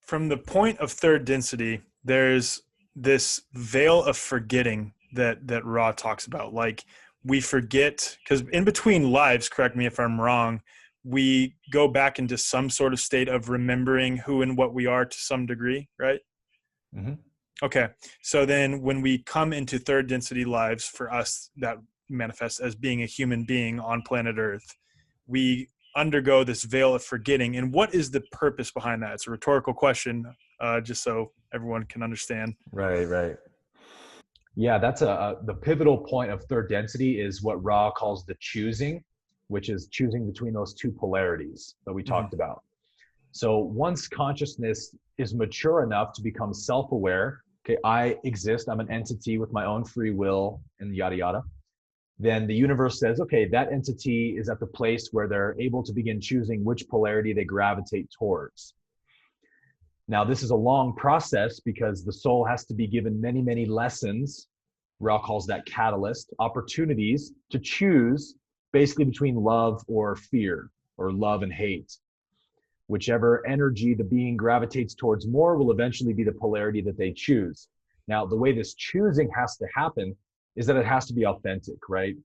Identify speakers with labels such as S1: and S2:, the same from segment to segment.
S1: from the point of third density, there's this veil of forgetting that Ra talks about. Like, we forget, because in between lives, correct me if I'm wrong, we go back into some sort of state of remembering who and what we are to some degree, right?
S2: Mm-hmm.
S1: Okay. So then when we come into third density lives, for us that manifests as being a human being on planet Earth, we undergo this veil of forgetting. And what is the purpose behind that? It's a rhetorical question, just so everyone can understand.
S2: Right. Yeah, that's the pivotal point of third density is what Ra calls the choosing, which is choosing between those two polarities that we talked about. So once consciousness is mature enough to become self-aware, okay, I exist, I'm an entity with my own free will and yada, yada, then the universe says, okay, that entity is at the place where they're able to begin choosing which polarity they gravitate towards. Now, this is a long process because the soul has to be given many, many lessons. Ra calls that catalyst, opportunities to choose basically between love or fear, or love and hate. Whichever energy the being gravitates towards more will eventually be the polarity that they choose. Now, the way this choosing has to happen is that it has to be authentic, right?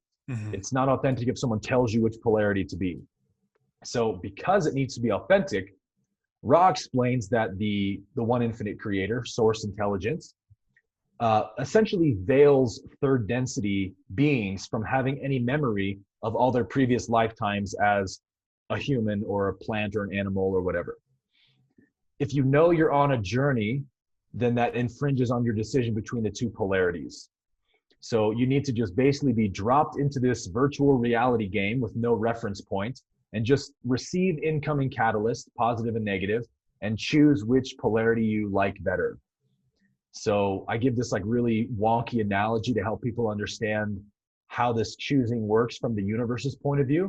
S2: It's not authentic if someone tells you which polarity to be. So because it needs to be authentic, Ra explains that the one infinite creator, source intelligence, essentially veils third density beings from having any memory of all their previous lifetimes as a human or a plant or an animal or whatever. If you know you're on a journey, then that infringes on your decision between the two polarities. So you need to just basically be dropped into this virtual reality game with no reference point and just receive incoming catalyst, positive and negative, and choose which polarity you like better. So I give this like really wonky analogy to help people understand how this choosing works from the universe's point of view.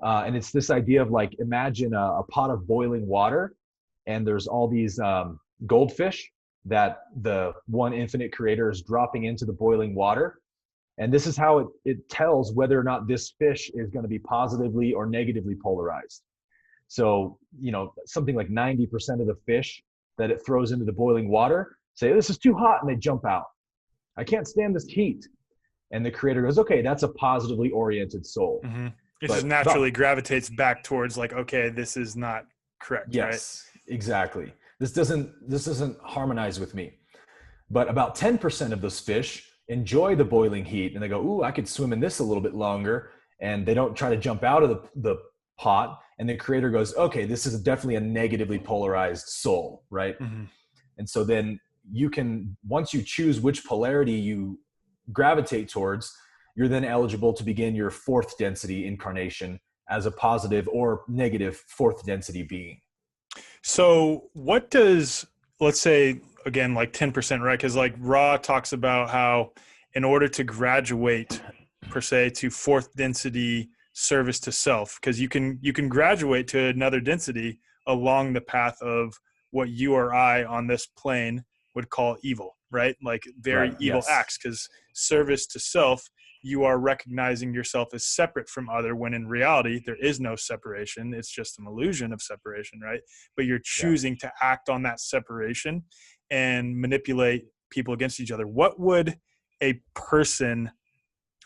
S2: And it's this idea of like, imagine a pot of boiling water, and there's all these goldfish that the one infinite creator is dropping into the boiling water. And this is how it tells whether or not this fish is going to be positively or negatively polarized. So, something like 90% of the fish that it throws into the boiling water say, this is too hot, and they jump out. I can't stand this heat. And the creator goes, okay, that's a positively oriented soul.
S1: It just naturally gravitates back towards like, okay, this is not correct.
S2: Yes, right? Exactly. This doesn't harmonize with me. But about 10% of those fish enjoy the boiling heat, and they go, ooh, I could swim in this a little bit longer. And they don't try to jump out of the pot. And the creator goes, okay, this is definitely a negatively polarized soul, right? And so then you can, once you choose which polarity you gravitate towards, you're then eligible to begin your fourth density incarnation as a positive or negative fourth density being.
S1: So what does, let's say, again, like 10%, right? Because like Ra talks about how in order to graduate, per se, to fourth density service to self, because you can graduate to another density along the path of what you or I on this plane would call evil, right? Like very evil acts, because service to self, you are recognizing yourself as separate from other, when in reality, there is no separation. It's just an illusion of separation, right? But you're choosing to act on that separation and manipulate people against each other. What would a person,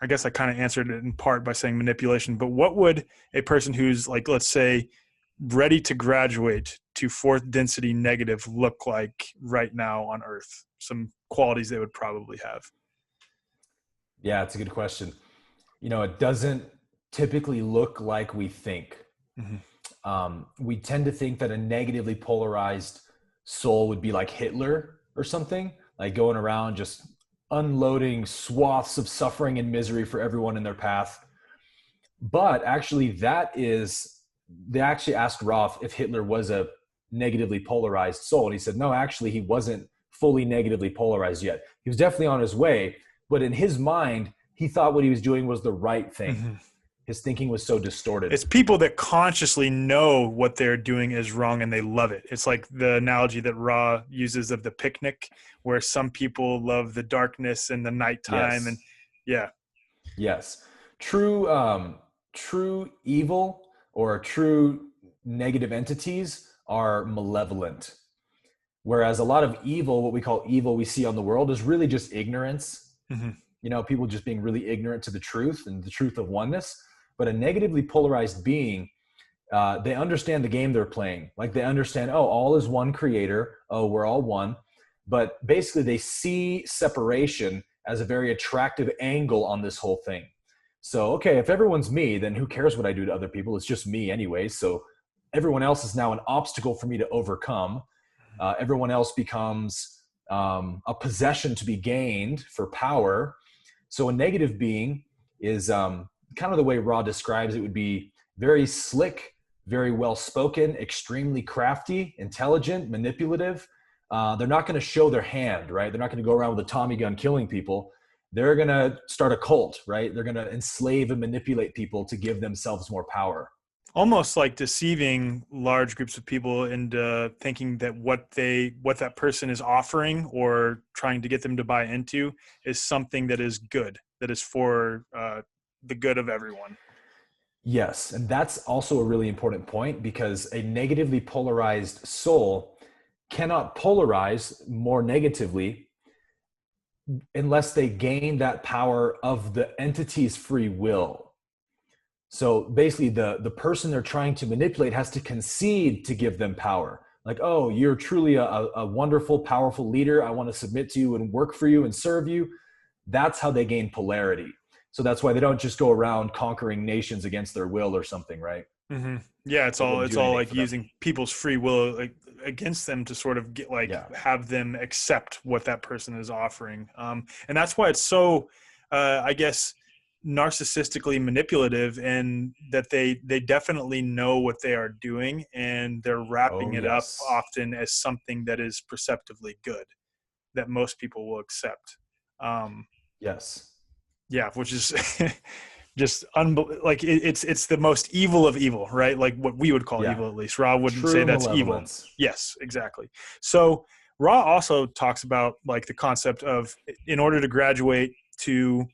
S1: I guess I kind of answered it in part by saying manipulation, but what would a person who's like, let's say, ready to graduate to fourth density negative look like right now on Earth? Some qualities they would probably have.
S2: Yeah, it's a good question. It doesn't typically look like we think. We tend to think that a negatively polarized soul would be like Hitler or something, like going around just unloading swaths of suffering and misery for everyone in their path. But actually they actually asked Ra if Hitler was a negatively polarized soul. And he said, no, actually he wasn't fully negatively polarized yet. He was definitely on his way, but in his mind, he thought what he was doing was the right thing. His thinking was so distorted.
S1: It's people that consciously know what they're doing is wrong and they love it. It's like the analogy that Ra uses of the picnic, where some people love the darkness and the nighttime.
S2: Yes. True evil or true negative entities are malevolent. Whereas a lot of evil, what we call evil we see on the world, is really just ignorance.
S1: Mm-hmm.
S2: You know, people just being really ignorant to the truth and the truth of oneness. But a negatively polarized being, they understand the game they're playing. Like they understand, oh, all is one creator. Oh, we're all one. But basically they see separation as a very attractive angle on this whole thing. So, okay, if everyone's me, then who cares what I do to other people? It's just me anyway. So everyone else is now an obstacle for me to overcome. Everyone else becomes a possession to be gained for power. So a negative being is kind of the way Ra describes it would be very slick, very well-spoken, extremely crafty, intelligent, manipulative. They're not going to show their hand, right? They're not going to go around with a Tommy gun killing people. They're going to start a cult, right? They're going to enslave and manipulate people to give themselves more power.
S1: Almost like deceiving large groups of people into thinking that what that person is offering or trying to get them to buy into is something that is good, that is for the good of everyone.
S2: Yes, and that's also a really important point, because a negatively polarized soul cannot polarize more negatively unless they gain that power of the entity's free will. So basically the person they're trying to manipulate has to concede to give them power. Like, oh, you're truly a wonderful, powerful leader. I want to submit to you and work for you and serve you. That's how they gain polarity. So that's why they don't just go around conquering nations against their will or something, right?
S1: Mm-hmm. Yeah, it's all like using people's free will like against them to sort of get have them accept what that person is offering. And that's why it's so, I guess, narcissistically manipulative, and that they definitely know what they are doing, and they're wrapping it up often as something that is perceptively good, that most people will accept.
S2: Yes.
S1: Yeah, which is just like it's the most evil of evil, right? Like what we would call evil, at least. Ra wouldn't say that's evil. Yes, exactly. So Ra also talks about like the concept of, in order to graduate to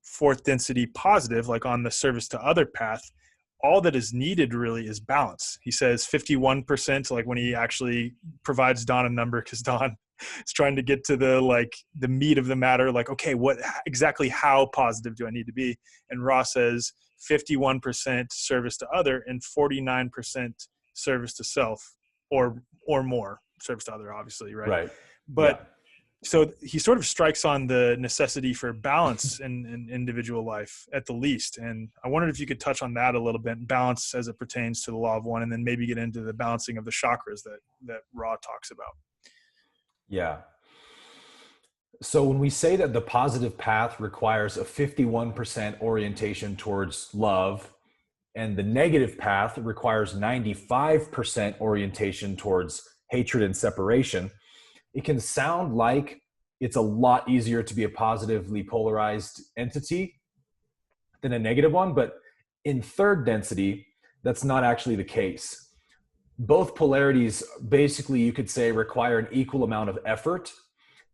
S1: fourth density positive, like on the service to other path, all that is needed really is balance. He says 51%, like when he actually provides Don a number, because Don is trying to get to the meat of the matter. Like, okay, what exactly, how positive do I need to be? And Ra says 51% service to other and 49% service to self, or more service to other, obviously, right?
S2: Right.
S1: But so he sort of strikes on the necessity for balance in individual life at the least. And I wondered if you could touch on that a little bit, balance as it pertains to the law of one, and then maybe get into the balancing of the chakras that Ra talks about.
S2: Yeah. So when we say that the positive path requires a 51% orientation towards love, and the negative path requires 95% orientation towards hatred and separation, it can sound like it's a lot easier to be a positively polarized entity than a negative one. But in third density, that's not actually the case. Both polarities, basically, you could say, require an equal amount of effort,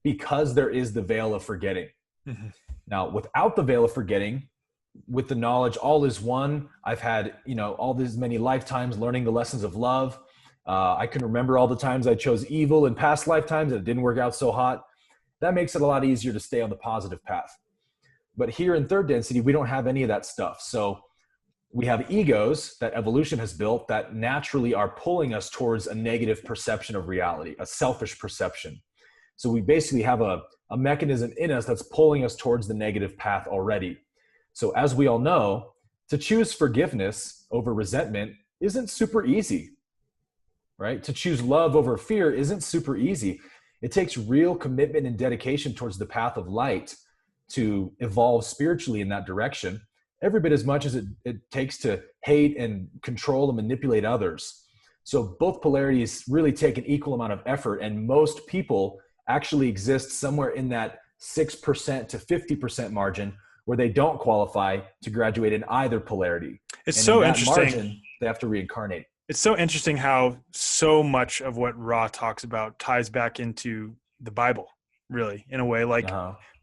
S2: because there is the veil of forgetting.
S1: Mm-hmm.
S2: Now, without the veil of forgetting, with the knowledge all is one, I've had, all these many lifetimes learning the lessons of love. I can remember all the times I chose evil in past lifetimes and it didn't work out so hot. That makes it a lot easier to stay on the positive path. But here in third density, we don't have any of that stuff. So we have egos that evolution has built that naturally are pulling us towards a negative perception of reality, a selfish perception. So we basically have a mechanism in us that's pulling us towards the negative path already. So as we all know, to choose forgiveness over resentment isn't super easy, right? To choose love over fear isn't super easy. It takes real commitment and dedication towards the path of light to evolve spiritually in that direction, every bit as much as it takes to hate and control and manipulate others. So both polarities really take an equal amount of effort, and most people actually exist somewhere in that 6% to 50% margin where they don't qualify to graduate in either polarity.
S1: It's
S2: and
S1: so
S2: in that
S1: interesting.
S2: Margin, they have to reincarnate.
S1: It's so interesting how so much of what Ra talks about ties back into the Bible, really, in a way,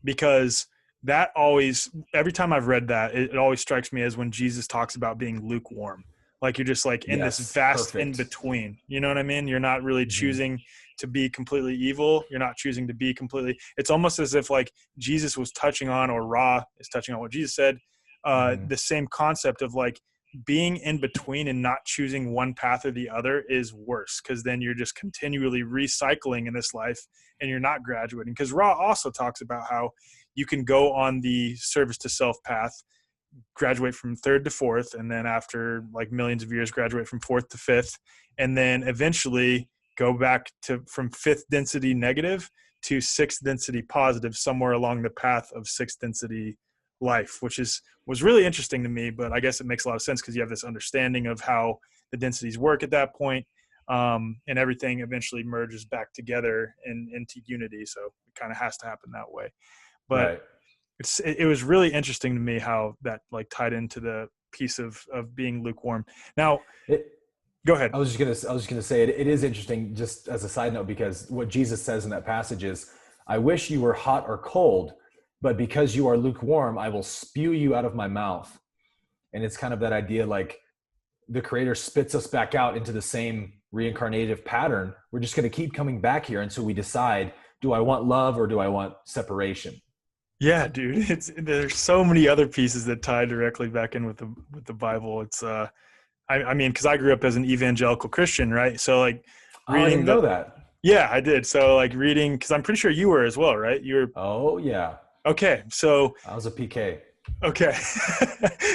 S1: because that always, every time I've read that, it always strikes me as when Jesus talks about being lukewarm. Like you're just like in this vast in between, you know what I mean? You're not really choosing to be completely evil. You're not choosing to be completely. It's almost as if like Jesus was touching on, or Ra is touching on what Jesus said, the same concept of like being in between and not choosing one path or the other is worse, because then you're just continually recycling in this life and you're not graduating. Because Ra also talks about how you can go on the service to self path, graduate from third to fourth, and then after like millions of years graduate from fourth to fifth, and then eventually go back to from fifth density negative to sixth density positive, somewhere along the path of sixth density life, which was really interesting to me. But I guess it makes a lot of sense because you have this understanding of how the densities work at that point, and everything eventually merges back together into unity. So it kind of has to happen that way. But
S2: Right.
S1: it was really interesting to me how that like tied into the piece of being lukewarm. Now, go ahead.
S2: I was just gonna say it is interesting, just as a side note, because what Jesus says in that passage is, "I wish you were hot or cold, but because you are lukewarm, I will spew you out of my mouth." And it's kind of that idea, like the Creator spits us back out into the same reincarnative pattern. We're just going to keep coming back here until we decide, do I want love or do I want separation?
S1: Yeah, dude. There's so many other pieces that tie directly back in with the Bible. It's I mean, because I grew up as an evangelical Christian, right? So like
S2: Oh, I
S1: reading
S2: didn't know that.
S1: Yeah, I did. So like reading, because I'm pretty sure you were as well, right? You were.
S2: Oh yeah.
S1: Okay, so
S2: I was a PK.
S1: okay,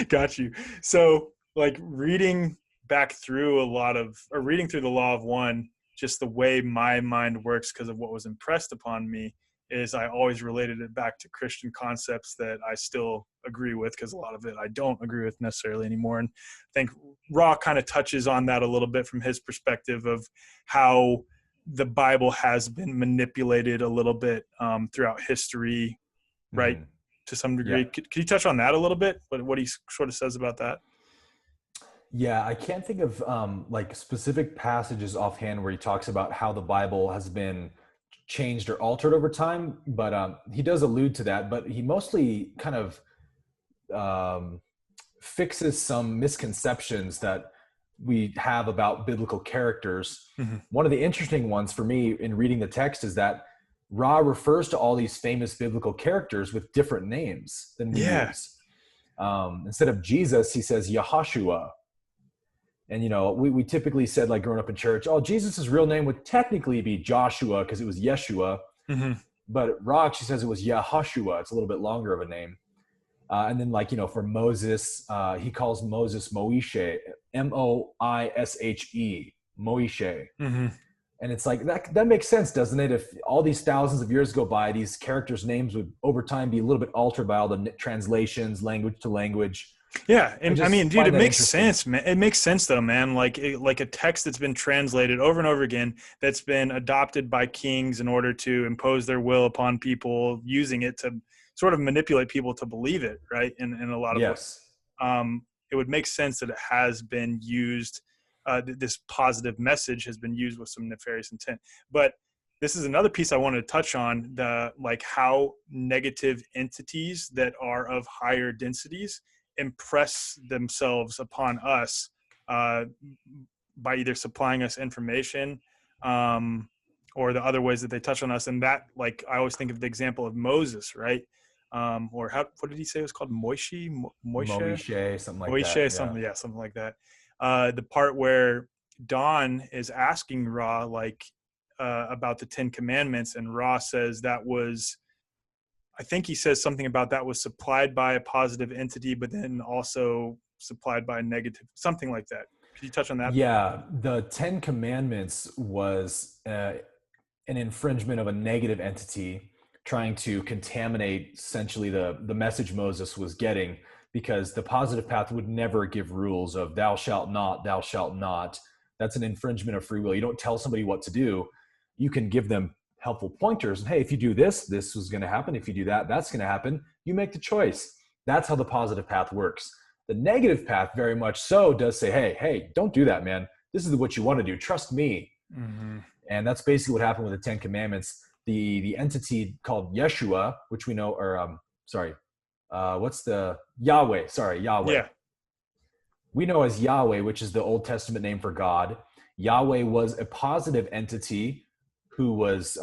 S1: got you. So like reading back through reading through the Law of One, just the way my mind works because of what was impressed upon me, is I always related it back to Christian concepts that I still agree with, because a lot of it I don't agree with necessarily anymore. And I think Ra kind of touches on that a little bit from his perspective of how the Bible has been manipulated a little bit throughout history, right?
S2: Mm-hmm.
S1: To some degree.
S2: Yeah.
S1: Could you touch on that a little bit? What he sort of says about that?
S2: Yeah, I can't think of like specific passages offhand where he talks about how the Bible has been changed or altered over time, but he does allude to that. But he mostly kind of fixes some misconceptions that we have about biblical characters.
S1: Mm-hmm.
S2: One of the interesting ones for me in reading the text is that Ra refers to all these famous biblical characters with different names than we use. Instead of Jesus, he says Yahashua. And, you know, we typically said, like growing up in church, oh, Jesus' real name would technically be Joshua because it was Yeshua.
S1: Mm-hmm.
S2: But Ra, she says it was Yahashua. It's a little bit longer of a name. And then, like, you know, for Moses, he calls Moses Moishe, Moishe, Moishe.
S1: Mm-hmm.
S2: And it's like, that makes sense, doesn't it? If all these thousands of years go by, these characters' names would over time be a little bit altered by all the translations, language to language.
S1: Yeah, and I mean, dude, it makes sense, man. It makes sense, though, man. Like a text that's been translated over and over again, that's been adopted by kings in order to impose their will upon people, using it to sort of manipulate people to believe it, right? In a lot of ways. It would make sense that it has been used. This positive message has been used with some nefarious intent. But this is another piece I wanted to touch on: how negative entities that are of higher densities impress themselves upon us by either supplying us information or the other ways that they touch on us. And that, like, I always think of the example of Moses, right? Or what did he say it was called? Moishe,
S2: something like that.
S1: Something like that. The part where Don is asking Ra, like, about the 10 Commandments, and Ra says that was, I think he says something about that was supplied by a positive entity, but then also supplied by a negative, something like that. Could you touch on that?
S2: Yeah, the 10 Commandments was an infringement of a negative entity trying to contaminate essentially the message Moses was getting, because the positive path would never give rules of thou shalt not, thou shalt not. That's an infringement of free will. You don't tell somebody what to do. You can give them helpful pointers. And hey, if you do this, this is going to happen. If you do that, that's going to happen. You make the choice. That's how the positive path works. The negative path very much so does say, hey, don't do that, man. This is what you want to do. Trust me. Mm-hmm. And that's basically what happened with the 10 Commandments. The entity called Yeshua, which we know, or what's the Yahweh? Sorry, Yahweh.
S1: Yeah.
S2: We know as Yahweh, which is the Old Testament name for God. Yahweh was a positive entity who was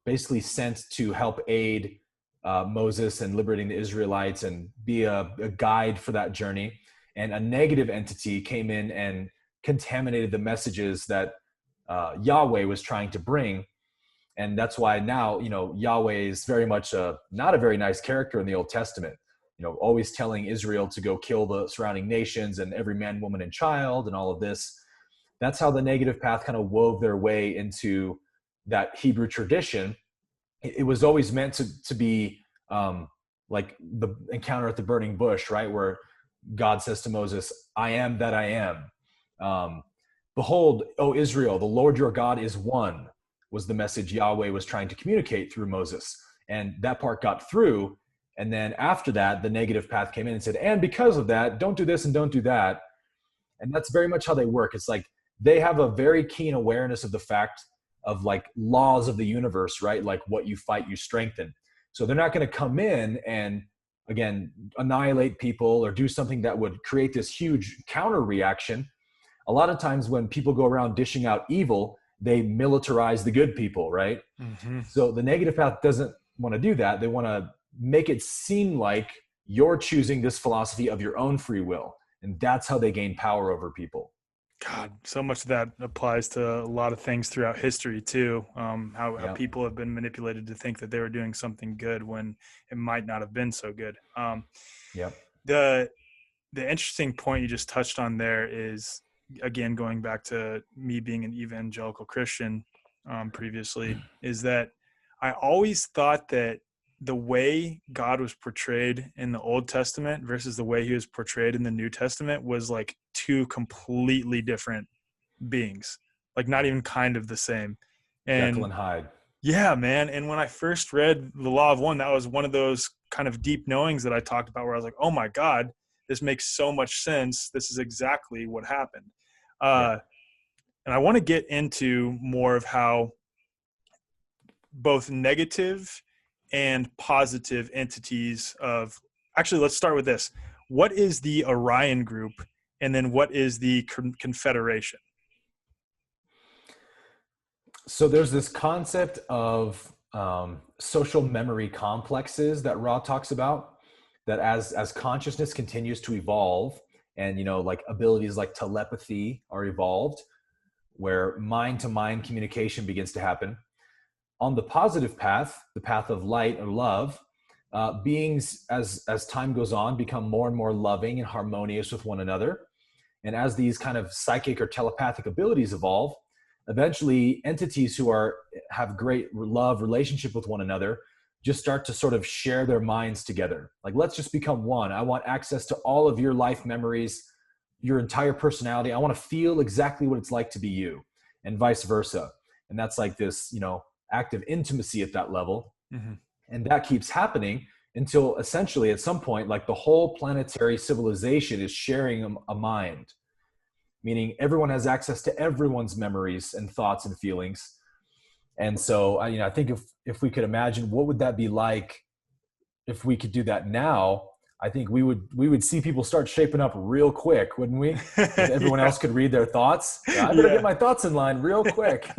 S2: basically sent to help aid Moses and liberating the Israelites and be a guide for that journey. And a negative entity came in and contaminated the messages that Yahweh was trying to bring. And that's why now, Yahweh is very much not a very nice character in the Old Testament, always telling Israel to go kill the surrounding nations and every man, woman, and child and all of this. That's how the negative path kind of wove their way into that Hebrew tradition. It was always meant to be like the encounter at the burning bush, right? Where God says to Moses, I am that I am. Behold, O Israel, the Lord your God is one, was the message Yahweh was trying to communicate through Moses. And that part got through. And then after that, the negative path came in and said, and because of that, don't do this and don't do that. And that's very much how they work. It's like they have a very keen awareness of the fact of like laws of the universe, right? Like what you fight, you strengthen. So they're not going to come in and, again, annihilate people or do something that would create this huge counter reaction. A lot of times when people go around dishing out evil, they militarize the good people, right? Mm-hmm. So the negative path doesn't want to do that. They want to make it seem like you're choosing this philosophy of your own free will. And that's how they gain power over people.
S1: God, so much of that applies to a lot of things throughout history too. How people have been manipulated to think that they were doing something good when it might not have been so good. The interesting point you just touched on there is, again, going back to me being an evangelical Christian previously, is that I always thought that the way God was portrayed in the Old Testament versus the way he was portrayed in the New Testament was like two completely different beings, like not even kind of the same. And
S2: Jekyll and Hyde.
S1: Yeah, man. And when I first read The Law of One, that was one of those kind of deep knowings that I talked about where I was like, oh my God, this makes so much sense. This is exactly what happened. And I want to get into more of how both negative and positive entities of, actually, let's start with this. What is the Orion group? And then what is the Confederation?
S2: So there's this concept of social memory complexes that Ra talks about, that as consciousness continues to evolve and, like abilities like telepathy are evolved, where mind-to-mind communication begins to happen. On the positive path, the path of light or love, beings, as time goes on, become more and more loving and harmonious with one another. And as these kind of psychic or telepathic abilities evolve, eventually entities who have great love relationship with one another just start to sort of share their minds together. Like, let's just become one. I want access to all of your life memories, your entire personality. I want to feel exactly what it's like to be you, and vice versa. And that's like this, active intimacy at that level. Mm-hmm. And that keeps happening until essentially at some point, like the whole planetary civilization is sharing a mind, meaning everyone has access to everyone's memories and thoughts and feelings. And so, I think if we could imagine, what would that be like if we could do that now? I think we would see people start shaping up real quick, wouldn't we? If everyone else could read their thoughts. I better get my thoughts in line real quick.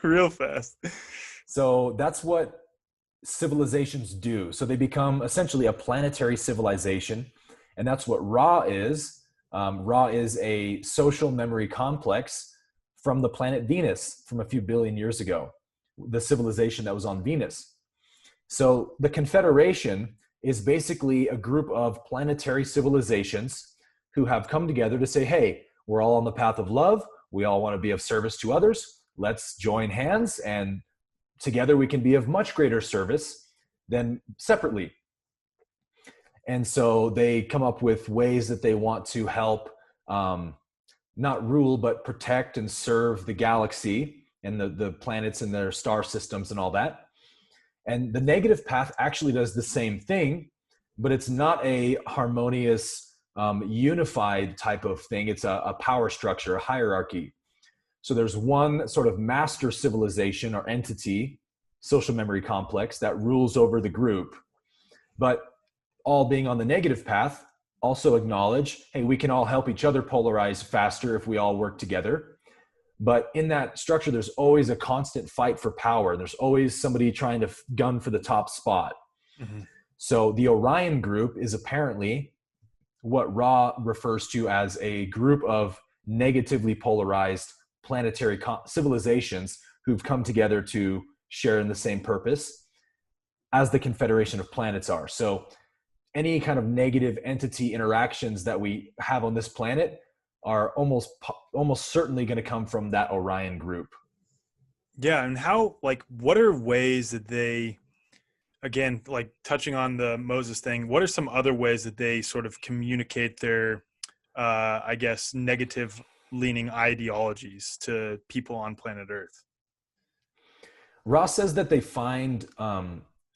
S1: Real fast.
S2: So that's what civilizations do. So they become essentially a planetary civilization. And that's what Ra is. Ra is a social memory complex from the planet Venus from a few billion years ago, the civilization that was on Venus. So the Confederation is basically a group of planetary civilizations who have come together to say, hey, we're all on the path of love. We all want to be of service to others. Let's join hands, and together we can be of much greater service than separately. And so they come up with ways that they want to help not rule, but protect and serve the galaxy and the planets and their star systems and all that. And the negative path actually does the same thing, but it's not a harmonious, unified type of thing. It's a power structure, a hierarchy. So there's one sort of master civilization or entity, social memory complex, that rules over the group. But all being on the negative path also acknowledge, hey, we can all help each other polarize faster if we all work together. But in that structure, there's always a constant fight for power. There's always somebody trying to gun for the top spot.
S1: Mm-hmm.
S2: So the Orion group is apparently what Ra refers to as a group of negatively polarized planetary civilizations who've come together to share in the same purpose as the Confederation of Planets are. So any kind of negative entity interactions that we have on this planet are almost certainly going to come from that Orion group.
S1: Yeah. And how, like, what are ways that they, again, like touching on the Moses thing, what are some other ways that they sort of communicate their, I guess, negative leaning ideologies to people on planet Earth?
S2: Ross says that they find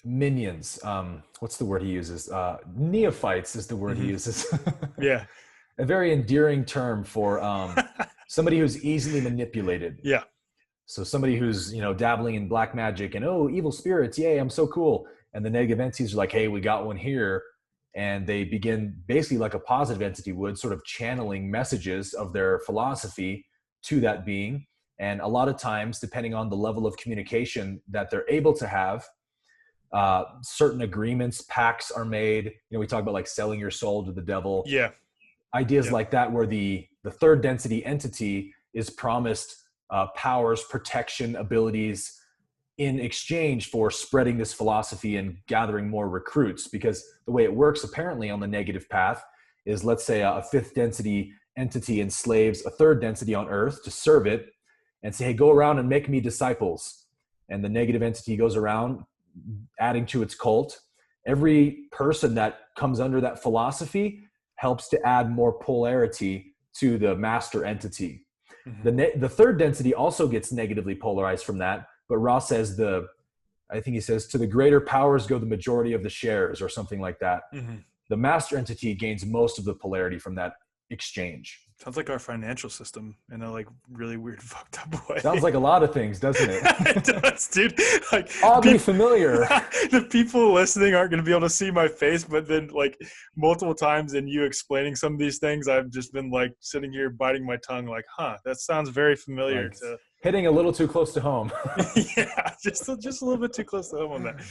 S2: minions. What's the word he uses? Neophytes is the word he uses.
S1: Yeah.
S2: A very endearing term for somebody who's easily manipulated.
S1: Yeah.
S2: So somebody who's, dabbling in black magic and, oh, evil spirits, yay, I'm so cool. And the negative entities are like, hey, we got one here. And they begin basically like a positive entity would, sort of channeling messages of their philosophy to that being. And a lot of times, depending on the level of communication that they're able to have, certain agreements, pacts are made. We talk about like selling your soul to the devil.
S1: Yeah.
S2: Ideas like that, where the third density entity is promised powers, protection, abilities in exchange for spreading this philosophy and gathering more recruits. Because the way it works apparently on the negative path is, let's say a fifth density entity enslaves a third density on Earth to serve it and say, hey, go around and make me disciples. And the negative entity goes around adding to its cult. Every person that comes under that philosophy helps to add more polarity to the master entity. Mm-hmm. The third density also gets negatively polarized from that, but Ross says I think he says, to the greater powers go the majority of the shares, or something like that. Mm-hmm. The master entity gains most of the polarity from that exchange.
S1: Sounds like our financial system in a like really weird, fucked up way.
S2: Sounds like a lot of things, doesn't it?
S1: It does, dude. Like,
S2: oddly familiar.
S1: The people listening aren't going to be able to see my face, but then like multiple times in you explaining some of these things, I've just been like sitting here biting my tongue, like, huh, that sounds very familiar.
S2: Like, hitting a little too close to home.
S1: Yeah, just a little bit too close to home on that.